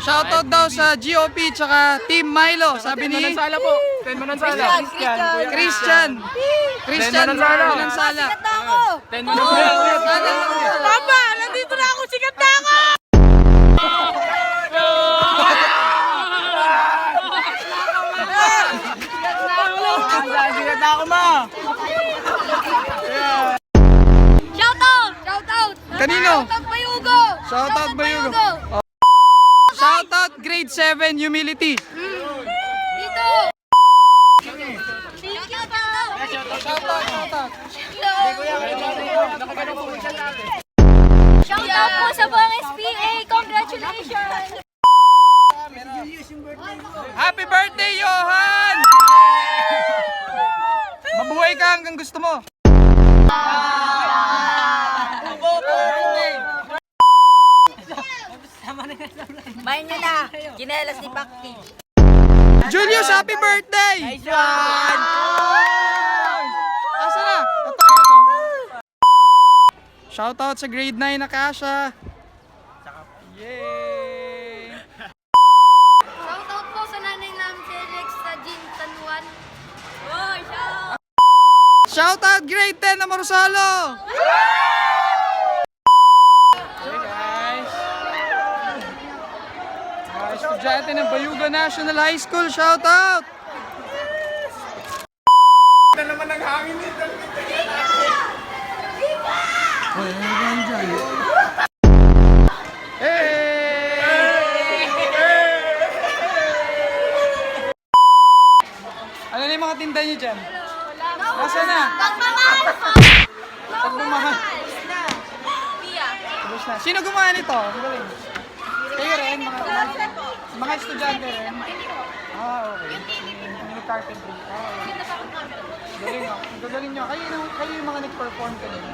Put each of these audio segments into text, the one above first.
Shoutout daw sa GOP tsaka Team Milo. Sabi ni Manansala po. Ten Manansala. Christian Manansala. Ten Manansala. Tama! Nandito na ako! Sikat na ako! Sikat na ako, ma. Shoutout! Shoutout! Kanino? Shoutout Bayugo! Shoutout Bayugo. Shoutout grade 7 humility. Dito! Thank you, shoutout! Shoutout po sa buong SPA! Congratulations! Happy birthday, Johan! Mabuhay ka hanggang gusto mo. Bayan nyo na! Ginelas ni Bakti! Julius, happy birthday! Asa na? Shoutout sa grade 9 na Kasha. Yay! Shoutout po sa nanay namin si Rex sa Jean Tanuan. Oh, shout! Shoutout grade 10 na Marusalo. Hey guys. Mga estudyante ng Bayuga National High School, shoutout! Ito naman ang hangin nito. Ano na yung mga tinda niyo dyan? Nasaan na? Pagmamahal! Pagmamahal. Pia! Tapos na. Sino gumawa nito? Ang galing. Kayo rin, mga estudyante rin. Ah, okay. Yung carpentry. Ah, okay. Galing ah. Ang gagaling nyo. Kayo yung mga nag-perform kanina.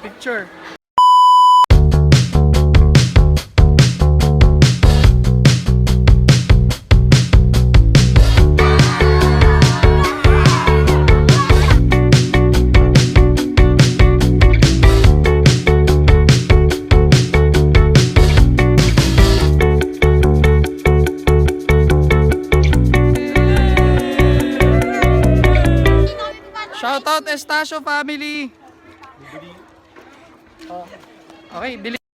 Picture. Shoutout Estacio family. Okay, delete.